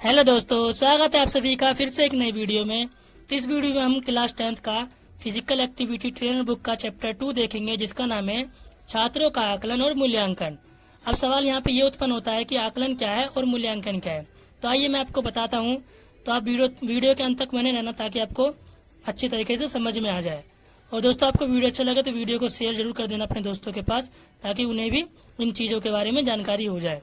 Hello दोस्तों, स्वागत है आप सभी का फिर से एक नई वीडियो में। तो इस वीडियो में हम क्लास 10th का फिजिकल एक्टिविटी ट्रेनर बुक का चैप्टर 2 देखेंगे, जिसका नाम है छात्रों का आकलन और मूल्यांकन। अब सवाल यहाँ पे ये उत्पन्न होता है कि आकलन क्या है और मूल्यांकन क्या है। तो आइए मैं आपको बताता हूँ। तो आप वीडियो के अंत तक बने रहना ताकि आपको अच्छी तरीके से समझ में आ जाए। और दोस्तों, आपको वीडियो अच्छा लगे तो वीडियो को शेयर जरूर कर देना अपने दोस्तों के पास, ताकि उन्हें भी इन चीज़ों के बारे में जानकारी हो जाए।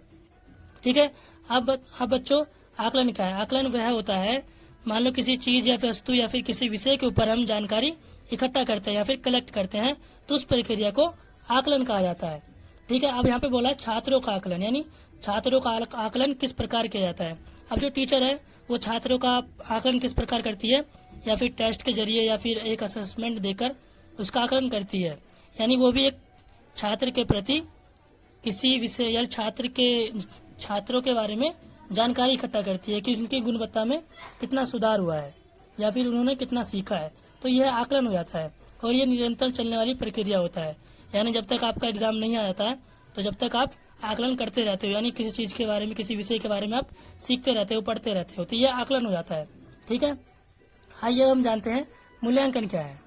ठीक है। अब बच्चों, आकलन क्या है? आकलन वह होता है, मान लो किसी चीज या फिर वस्तु या फिर किसी विषय के ऊपर हम जानकारी इकट्ठा करते हैं या फिर कलेक्ट करते हैं, तो उस प्रक्रिया को आकलन कहा जाता है। ठीक है। अब यहाँ पे बोला है छात्रों का आकलन, यानी छात्रों का आकलन किस प्रकार किया जाता है। अब जो टीचर है वो छात्रों का आकलन किस प्रकार करती है, या फिर टेस्ट के जरिए या फिर एक असेसमेंट देकर उसका आकलन करती है। यानी वो भी एक छात्र के प्रति किसी विषय या छात्रों के बारे में जानकारी इकट्ठा करती है कि उनकी गुणवत्ता में कितना सुधार हुआ है या फिर उन्होंने कितना सीखा है। तो यह आकलन हो जाता है और ये निरंतर चलने वाली प्रक्रिया होता है। यानी जब तक आपका एग्जाम नहीं आ जाता है तो जब तक आप आकलन करते रहते हो, यानी किसी चीज़ के बारे में, किसी विषय के बारे में आप सीखते रहते हो, पढ़ते रहते हो, तो यह आकलन हो जाता है। ठीक है। आइए हम जानते हैं मूल्यांकन क्या है।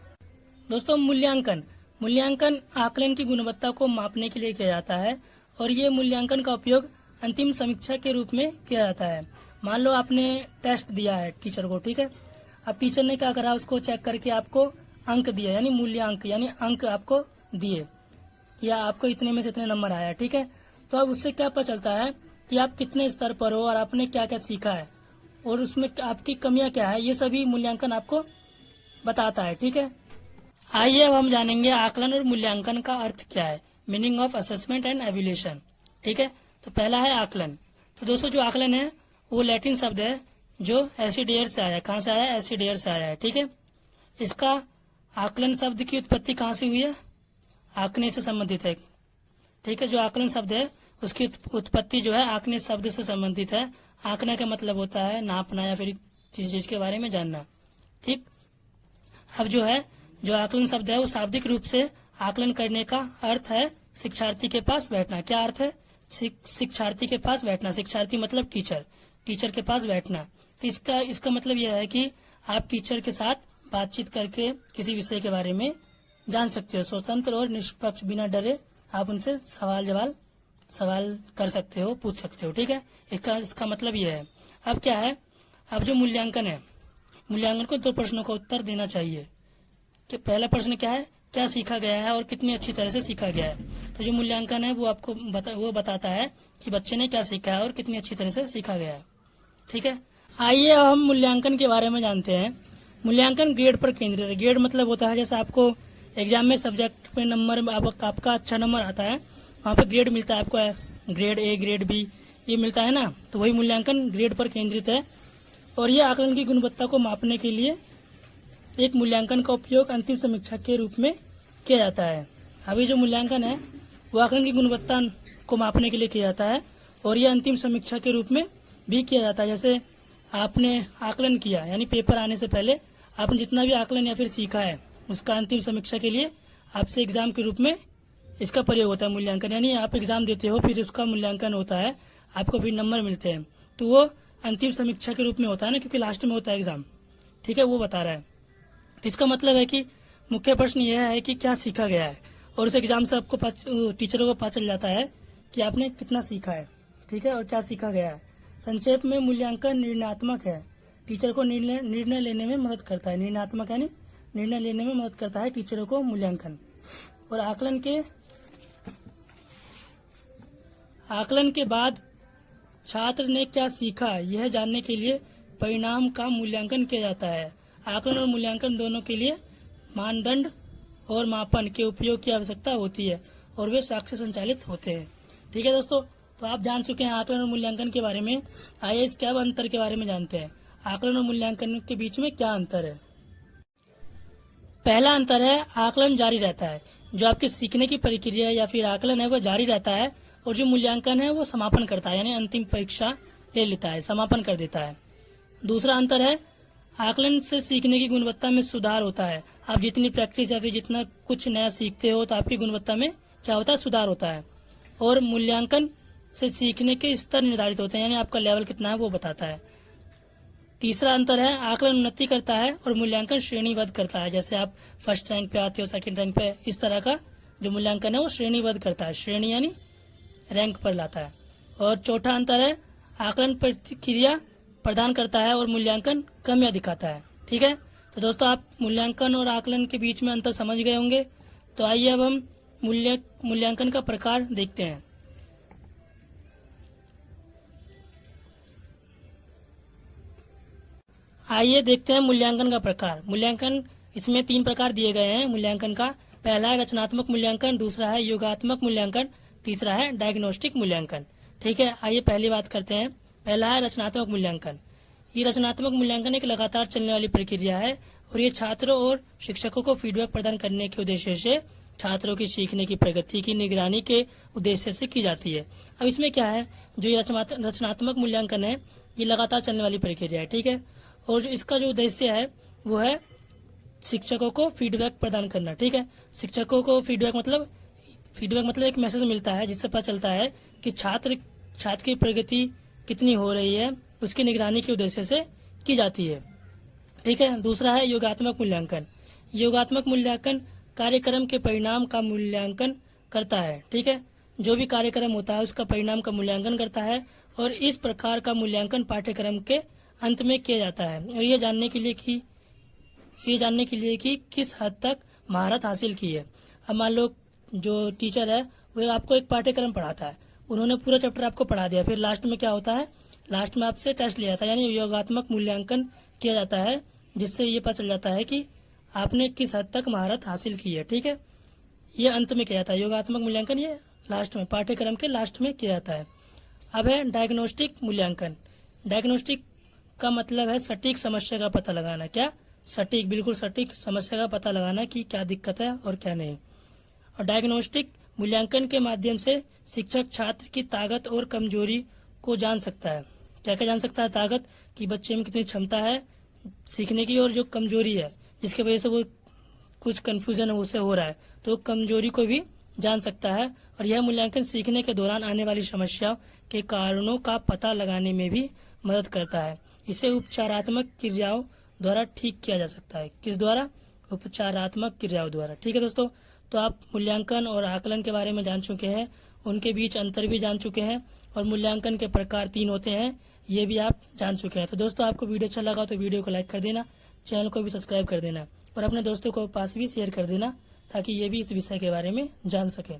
दोस्तों, मूल्यांकन आकलन की गुणवत्ता को मापने के लिए किया जाता है और ये मूल्यांकन का उपयोग अंतिम समीक्षा के रूप में किया जाता है। मान लो आपने टेस्ट दिया है टीचर को, ठीक है। अब टीचर ने क्या करा, उसको चेक करके आपको अंक दिया, यानी मूल्यांक, यानी अंक आपको दिए कि आपको इतने में से इतने नंबर आया। ठीक है। तो अब उससे क्या पता चलता है कि आप कितने स्तर पर हो और आपने क्या क्या सीखा है और उसमें आपकी कमियां क्या है, ये सभी मूल्यांकन आपको बताता है। ठीक है। आइए अब हम जानेंगे आकलन और मूल्यांकन का अर्थ क्या है, meaning of assessment and evaluation. ठीक है। तो पहला है आकलन। तो दोस्तों, जो आकलन है वो लैटिन शब्द है जो एसिडेयर से आया है। कहाँ से आया है? एसिडेयर से आया है। ठीक है। इसका आकलन शब्द की उत्पत्ति कहाँ से हुई है? आंकने से संबंधित है। ठीक है। जो आकलन शब्द है उसकी उत्पत्ति जो है आंकने शब्द से संबंधित है। आंकने का मतलब होता है नापना या फिर किसी चीज के बारे में जानना। ठीक। अब जो आकलन शब्द है वो शाब्दिक रूप से आकलन करने का अर्थ है शिक्षार्थी के पास बैठना। क्या अर्थ है? शिक्षार्थी के पास बैठना। शिक्षार्थी मतलब टीचर के पास बैठना। तो इसका मतलब यह है कि आप टीचर के साथ बातचीत करके किसी विषय के बारे में जान सकते हो। स्वतंत्र और निष्पक्ष, बिना डरे आप उनसे सवाल कर सकते हो, पूछ सकते हो। ठीक है। इसका मतलब यह है। अब क्या है, अब जो मूल्यांकन है, मूल्यांकन को 2 प्रश्नों का उत्तर देना चाहिए। कि पहला प्रश्न क्या है, क्या सीखा गया है और कितनी अच्छी तरह से सीखा गया है। तो जो मूल्यांकन है वो आपको बताता है कि बच्चे ने क्या सीखा है और कितनी अच्छी तरह से सीखा गया है। ठीक है। आइए अब हम मूल्यांकन के बारे में जानते हैं। मूल्यांकन ग्रेड पर केंद्रित है। ग्रेड मतलब होता है जैसे आपको एग्जाम में सब्जेक्ट में नंबर आपका अच्छा नंबर आता है, वहाँ पर ग्रेड मिलता है आपको, ग्रेड ए, ग्रेड बी, ये मिलता है ना। तो वही मूल्यांकन ग्रेड पर केंद्रित है और ये आकलन की गुणवत्ता को मापने के लिए एक मूल्यांकन का उपयोग अंतिम समीक्षा के रूप में किया जाता है। अभी जो मूल्यांकन है वो आकलन की गुणवत्ता को मापने के लिए किया जाता है और यह अंतिम समीक्षा के रूप में भी किया जाता है। जैसे आपने आकलन किया, यानी पेपर आने से पहले आपने जितना भी आकलन या फिर सीखा है उसका अंतिम समीक्षा के लिए आपसे एग्जाम के रूप में इसका प्रयोग होता है मूल्यांकन। यानी आप एग्जाम देते हो, फिर उसका मूल्यांकन होता है, आपको फिर नंबर मिलते हैं, तो वो अंतिम समीक्षा के रूप में होता है ना, क्योंकि लास्ट में होता है एग्जाम। ठीक है। वो बता रहा है। तो इसका मतलब है कि मुख्य प्रश्न यह है कि क्या सीखा गया है और उस एग्जाम से आपको टीचरों को पता चल जाता है कि आपने कितना सीखा है। ठीक है। और क्या सीखा गया है। संक्षेप में मूल्यांकन निर्णयात्मक है। टीचर को निर्णय लेने में मदद करता है। निर्णयात्मक यानी निर्णय लेने में मदद करता है टीचरों को मूल्यांकन। और आकलन के बाद छात्र ने क्या सीखा यह जानने के लिए परिणाम का मूल्यांकन किया जाता है। आकलन और मूल्यांकन दोनों के लिए मानदंड और मापन के उपयोग की आवश्यकता होती है और वे साक्ष्य संचालित होते हैं। ठीक है दोस्तों, तो आप जान चुके हैं आकलन और मूल्यांकन के बारे में। आइए इसके अब अंतर के बारे में जानते हैं। आकलन और मूल्यांकन के बीच में क्या अंतर है। पहला अंतर है आकलन जारी रहता है। जो आपकी सीखने की प्रक्रिया या फिर आकलन है वो जारी रहता है और जो मूल्यांकन है वो समापन करता है, यानी अंतिम परीक्षा ले लेता है, समापन कर देता है। दूसरा अंतर है आकलन से सीखने की गुणवत्ता में सुधार होता है। आप जितनी प्रैक्टिस या फिर जितना कुछ नया सीखते हो तो आपकी गुणवत्ता में क्या होता है, सुधार होता है। और मूल्यांकन से सीखने के स्तर निर्धारित होते हैं, यानी आपका लेवल कितना है वो बताता है। तीसरा अंतर है आकलन उन्नति करता है और मूल्यांकन श्रेणीबद्ध करता है। जैसे आप फर्स्ट रैंक पे आते हो, सेकंड रैंक पे, इस तरह का जो मूल्यांकन है वो श्रेणीबद्ध करता है, श्रेणी यानी रैंक पर लाता है। और चौथा अंतर है आकलन प्रतिक्रिया प्रदान करता है और मूल्यांकन कम या दिखाता है। ठीक है, तो दोस्तों आप मूल्यांकन और आकलन के बीच में अंतर समझ गए होंगे। तो आइए अब हम मूल्यांकन का प्रकार देखते हैं। आइए देखते हैं मूल्यांकन का प्रकार। मूल्यांकन, इसमें 3 प्रकार दिए गए हैं मूल्यांकन का। पहला है रचनात्मक मूल्यांकन, दूसरा है योगात्मक मूल्यांकन, तीसरा है डायग्नोस्टिक मूल्यांकन। ठीक है, आइए पहली बात करते हैं। पहला है रचनात्मक मूल्यांकन। ये रचनात्मक मूल्यांकन एक लगातार चलने वाली प्रक्रिया है और ये छात्रों और शिक्षकों को फीडबैक प्रदान करने के उद्देश्य से छात्रों की सीखने की प्रगति की निगरानी के उद्देश्य से की जाती है। अब इसमें क्या है, जो ये रचनात्मक मूल्यांकन है ये लगातार चलने वाली प्रक्रिया है। ठीक है, और जो इसका जो उद्देश्य है वो है शिक्षकों को फीडबैक प्रदान करना। ठीक है, शिक्षकों को फीडबैक मतलब एक मैसेज मिलता है जिससे पता चलता है कि छात्र की प्रगति कितनी हो रही है, उसकी निगरानी के उद्देश्य से की जाती है। ठीक है, दूसरा है योगात्मक मूल्यांकन। योगात्मक मूल्यांकन कार्यक्रम के परिणाम का मूल्यांकन करता है। ठीक है, जो भी कार्यक्रम होता है उसका परिणाम का मूल्यांकन करता है और इस प्रकार का मूल्यांकन पाठ्यक्रम के अंत में किया जाता है और ये जानने के लिए कि किस हद तक महारत हासिल की है। अब मान लो जो टीचर है वो आपको एक पाठ्यक्रम पढ़ाता है, उन्होंने पूरा चैप्टर आपको पढ़ा दिया, फिर लास्ट में क्या होता है, लास्ट में आपसे टेस्ट लिया जाता है, यानी योगात्मक मूल्यांकन किया जाता है, जिससे ये पता चल जाता है कि आपने किस हद तक महारत हासिल की है। ठीक है, ये अंत में किया जाता है योगात्मक मूल्यांकन, ये लास्ट में पाठ्यक्रम के लास्ट में किया जाता है। अब है डायग्नोस्टिक मूल्यांकन। डायग्नोस्टिक का मतलब है सटीक समस्या का पता लगाना। क्या? सटीक, बिल्कुल सटीक समस्या का पता लगाना कि क्या दिक्कत है और क्या नहीं। और डायग्नोस्टिक मूल्यांकन के माध्यम से शिक्षक छात्र की ताकत और कमजोरी को जान सकता है। क्या क्या जान सकता है? ताकत, कि बच्चे में कितनी क्षमता है सीखने की, और जो कमजोरी है जिसके वजह से वो कुछ कंफ्यूजन उससे हो रहा है, तो कमजोरी को भी जान सकता है। और यह मूल्यांकन सीखने के दौरान आने वाली समस्या के कारणों का पता लगाने में भी मदद करता है। इसे उपचारात्मक क्रियाओं द्वारा ठीक किया जा सकता है। किस द्वारा? उपचारात्मक क्रियाओं द्वारा। ठीक है दोस्तों, तो आप मूल्यांकन और आकलन के बारे में जान चुके हैं, उनके बीच अंतर भी जान चुके हैं, और मूल्यांकन के प्रकार 3 होते हैं ये भी आप जान चुके हैं। तो दोस्तों आपको वीडियो अच्छा लगा तो वीडियो को लाइक कर देना, चैनल को भी सब्सक्राइब कर देना और अपने दोस्तों को पास भी शेयर कर देना ताकि ये भी इस विषय के बारे में जान सकें।